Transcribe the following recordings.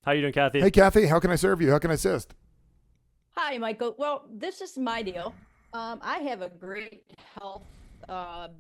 How you doing, Kathy? Hey, Kathy, how can I serve you? How can I assist? Hi, Michael. Well, this is my deal. I have a great health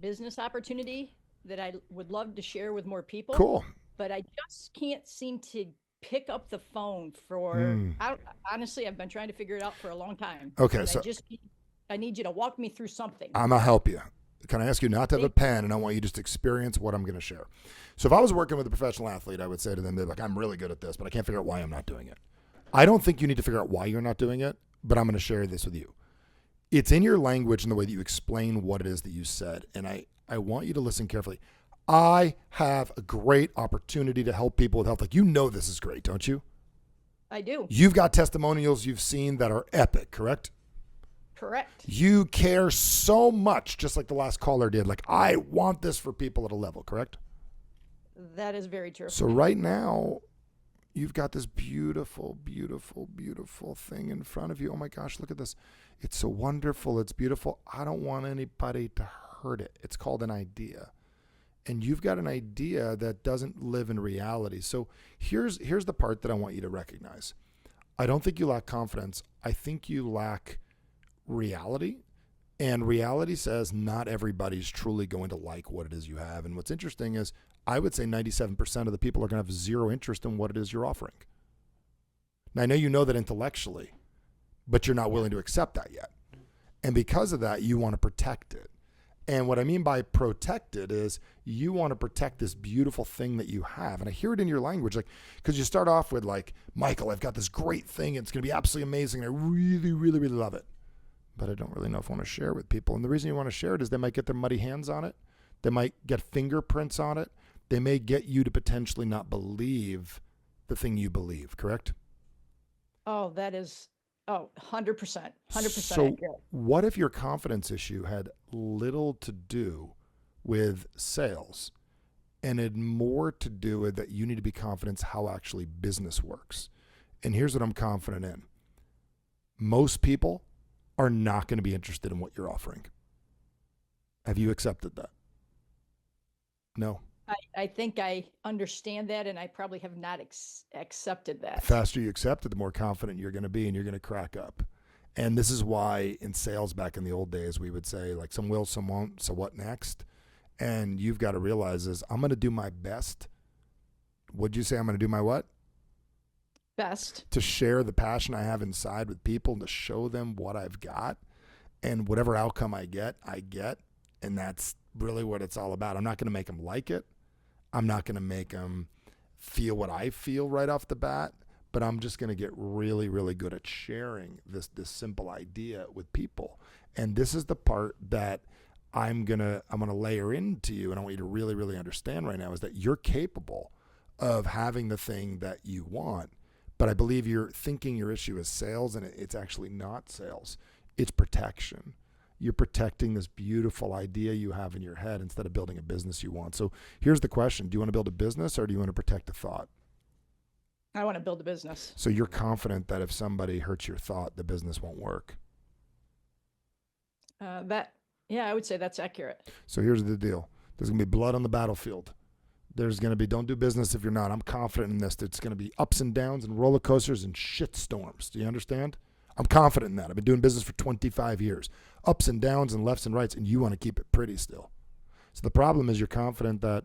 business opportunity that I would love to share with more people, Cool. but I just can't seem to pick up the phone for. Hmm. Honestly, I've been trying to figure it out for a long time, Okay, and so I need you to walk me through something. I'm gonna help you. Can I ask you not to have a Thank pen, and I want you just to experience what I'm gonna share. So if I was working with a professional athlete, I would say to them, they're like, I'm really good at this, but I can't figure out why I'm not doing it. I don't think you need to figure out why you're not doing it, but I'm gonna share this with you. It's in your language and the way that you explain what it is that you said, and I want you to listen carefully. I have a great opportunity to help people with health. Like, you know this is great, don't you? I do. You've got testimonials you've seen that are epic, correct? Correct. You care so much, just like the last caller did. Like, I want this for people at a level, correct? That is very true. So, right now, you've got this beautiful, beautiful, beautiful thing in front of you. Oh my gosh, look at this. It's so wonderful. It's beautiful. I don't want anybody to hurt it. It's called an idea. And you've got an idea that doesn't live in reality. So, here's the part that I want you to recognize. I don't think you lack confidence. I think you lack reality. And reality says not everybody's truly going to like what it is you have. And what's interesting is I would say 97% of the people are going to have zero interest in what it is you're offering. Now, I know you know that intellectually, but you're not willing to accept that yet. And because of that, you want to protect it. And what I mean by protect it is you want to protect this beautiful thing that you have. And I hear it in your language, like, because you start off with like, Michael, I've got this great thing. It's going to be absolutely amazing. I really, really, really love it. But I don't really know if I want to share it with people. And the reason you want to share it is they might get their muddy hands on it. They might get fingerprints on it. They may get you to potentially not believe the thing you believe, correct? Oh, that is 100%, 100% So, accurate. what if your confidence issue had little to do with sales and had more to do with that you need to be confident how actually business works? And here's what I'm confident in: most people are not going to be interested in what you're offering. Have you accepted that? No. I think I understand that, and I probably have not accepted The that. faster you accept it, the more confident you're going to be, and you're going to crack up. And this is why in sales back in the old days, we would say, like, some will, some won't, so what next? And you've got to realize is I'm going to do my best. Would you say I'm going to do my what? Best. To share the passion I have inside with people and to show them what I've got. And whatever outcome I get, I get. And that's really what it's all about. I'm not going to make them like it. I'm not going to make them feel what I feel right off the bat, but I'm just going to get really, really good at sharing this simple idea with people. And this is the part that I'm gonna layer into you, and I want you to really, really understand right now is that you're capable of having the thing that you want. But I believe you're thinking your issue is sales, and it's actually not sales. It's protection. You're protecting this beautiful idea you have in your head instead of building a business you want. So here's the question: do you want to build a business or do you want to protect a thought? I want to build a business. So you're confident that if somebody hurts your thought, the business won't work. Yeah, I would say that's accurate. So here's the deal: there's gonna be blood on the battlefield. There's gonna be don't do business if you're not. I'm confident in this. It's gonna be ups and downs and roller coasters and shit storms. Do you understand? I'm confident in that. I've been doing business for 25 years. Ups and downs and lefts and rights, and you want to keep it pretty still. So the problem is you're confident that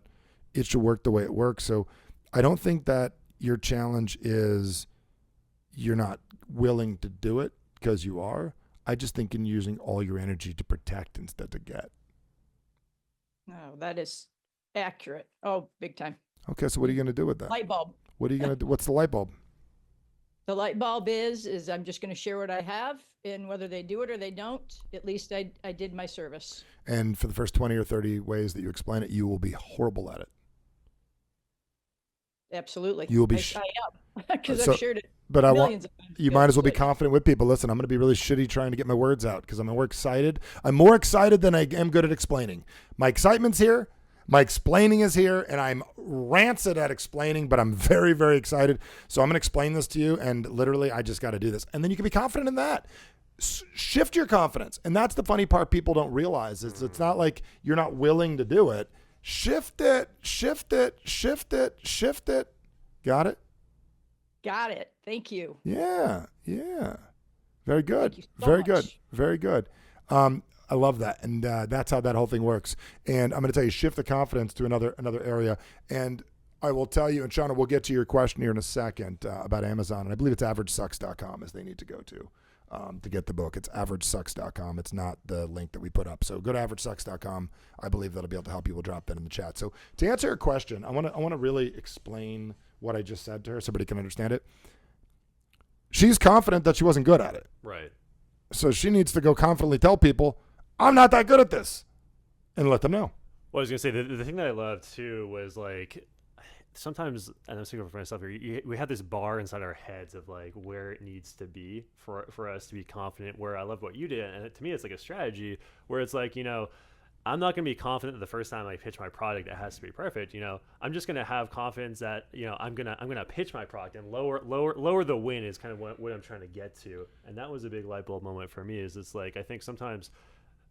it should work the way it works. So I don't think that your challenge is you're not willing to do it, because you are. I just think in using all your energy to protect instead to get. Oh, that is accurate. Oh, big time. Okay, so what are you going to do with that? Light bulb. What are you going to do? What's the light bulb? The light bulb is I'm just going to share what I have, and whether they do it or they don't, at least I did my service. And for the first 20 or 30 ways that you explain it, you will be horrible at it. Absolutely. You will be I am, because so, I've shared it but I want millions of times. you Yeah, might as well be like, confident with people. Listen, I'm going to be really shitty trying to get my words out because I'm more excited. I'm more excited than I am good at explaining. My excitement's here. My explaining is here, and I'm rancid at explaining, but I'm very, very excited. So I'm going to explain this to you, and literally, I just got to do this. And then you can be confident in that. Shift your confidence. And that's the funny part people don't realize is it's not like you're not willing to do it. Shift it, shift it, shift it, shift it. Got it? Got it. Thank you. Yeah. Yeah. Very good. Thank you so Very good. much. Very good. I love that. And that's how that whole thing works. And I'm going to tell you, shift the confidence to another area. And I will tell you, and Shauna, we'll get to your question here in a second about Amazon. And I believe it's averagesucks.com as they need to go to get the book. It's averagesucks.com. It's not the link that we put up. So go to averagesucks.com. I believe that'll be able to help you. We'll drop that in the chat. So to answer your question, I want to really explain what I just said to her so everybody can understand it. She's confident that she wasn't good at it. Right. So she needs to go confidently tell people, I'm not that good at this, and let them know. Well, I was going to say, the thing that I loved, too, was, like, sometimes, and I'm speaking for myself here, we have this bar inside our heads of, like, where it needs to be for us to be confident, where I love what you did. And to me, it's like a strategy where it's like, I'm not going to be confident the first time I pitch my product it has to be perfect. I'm just going to have confidence that I'm gonna pitch my product, and lower the win is kind of what I'm trying to get to. And that was a big light bulb moment for me. Is it's like I think sometimes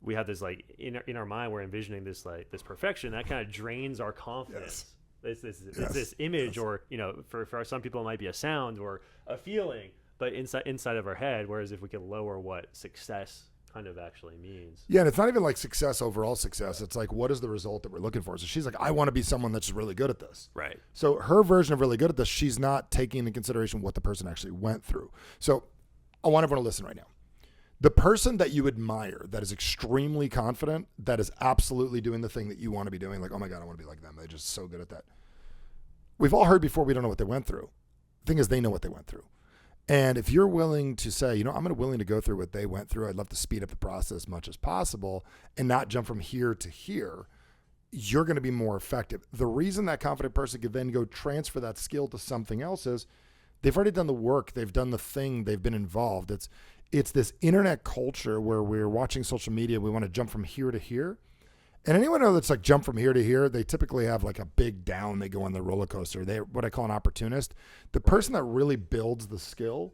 we have this like in our mind we're envisioning this like this perfection that kind of drains our confidence. Yes. It's this image, or for some people it might be a sound or a feeling, but inside of our head. Whereas if we could lower what success kind of actually means. Yeah, and it's not even like success, overall success. It's like, what is the result that we're looking for? So she's like, I want to be someone that's really good at this. Right. So her version of really good at this, she's not taking into consideration what the person actually went through. So I want everyone to listen right now. The person that you admire, that is extremely confident, that is absolutely doing the thing that you want to be doing, like, oh my God, I want to be like them. They're just so good at that. We've all heard before, we don't know what they went through. The thing is, they know what they went through. And if you're willing to say, I'm willing to go through what they went through, I'd love to speed up the process as much as possible and not jump from here to here, you're going to be more effective. The reason that confident person could then go transfer that skill to something else is they've already done the work, they've done the thing, they've been involved. It's this internet culture where we're watching social media, we want to jump from here to here. And anyone know that's like jump from here to here, they typically have like a big down. They go on the roller coaster. They're what I call an opportunist. The person that really builds the skill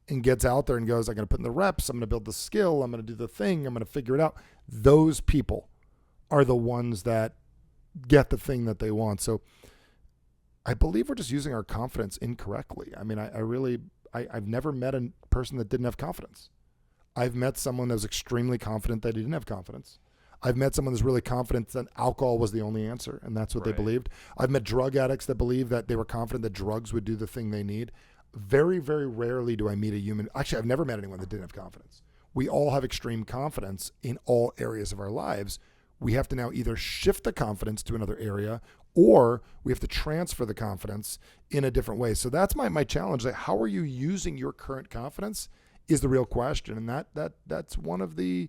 and gets out there and goes, I'm going to put in the reps. I'm going to build the skill. I'm going to do the thing. I'm going to figure it out. Those people are the ones that get the thing that they want. So I believe we're just using our confidence incorrectly. I mean, I've never met a person that didn't have confidence. I've met someone that was extremely confident that he didn't have confidence. I've met someone that's really confident that alcohol was the only answer, and that's what they believed. I've met drug addicts that believe that they were confident that drugs would do the thing they need. Very, very rarely do I meet a human. Actually, I've never met anyone that didn't have confidence. We all have extreme confidence in all areas of our lives. We have to now either shift the confidence to another area, or we have to transfer the confidence in a different way. So that's my challenge. Like, how are you using your current confidence is the real question, and that's one of the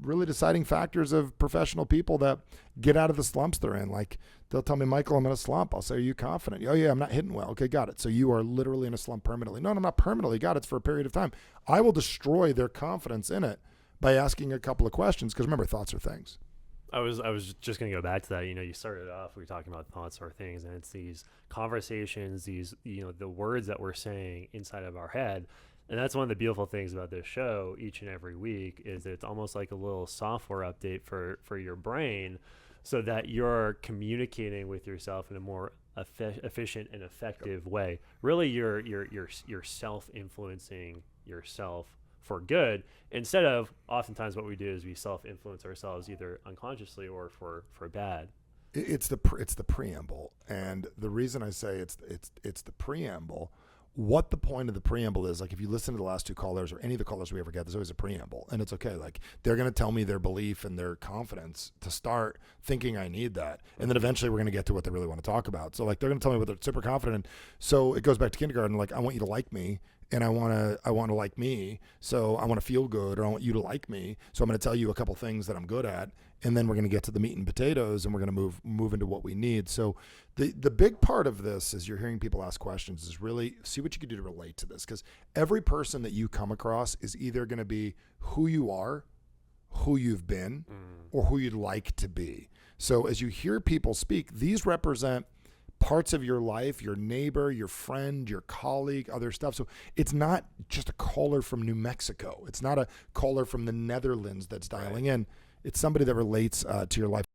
really deciding factors of professional people that get out of the slumps they're in. Like, they'll tell me, Michael, I'm in a slump. I'll say, are you confident? Oh yeah, I'm not hitting well. Okay, got it. So you are literally in a slump permanently. No, I'm not permanently. Got it. It's for a period of time. I will destroy their confidence in it by asking a couple of questions. Because remember, thoughts are things. I was just going to go back to that. You started off, we were talking about thoughts are things, and it's these conversations, these, the words that we're saying inside of our head. And that's one of the beautiful things about this show each and every week is that it's almost like a little software update for your brain so that you're communicating with yourself in a more efficient and effective way. Really, you're self-influencing yourself for good instead of oftentimes what we do is we self-influence ourselves either unconsciously or for bad. It's the preamble. And the reason I say it's the preamble, what the point of the preamble is, like if you listen to the last two callers or any of the callers we ever get, there's always a preamble, and it's okay. Like, they're going to tell me their belief and their confidence to start thinking I need that. And then eventually we're going to get to what they really want to talk about. So like, they're going to tell me what they're super confident in. So it goes back to kindergarten. Like, I want you to like me, and I want to like me. So I want to feel good, or I want you to like me. So I'm going to tell you a couple things that I'm good at. And then we're going to get to the meat and potatoes, and we're going to move into what we need. So the big part of this, as you're hearing people ask questions, is really see what you can do to relate to this. Because every person that you come across is either going to be who you are, who you've been, or who you'd like to be. So as you hear people speak, these represent parts of your life, your neighbor, your friend, your colleague, other stuff. So it's not just a caller from New Mexico. It's not a caller from the Netherlands that's dialing in. It's somebody that relates to your life.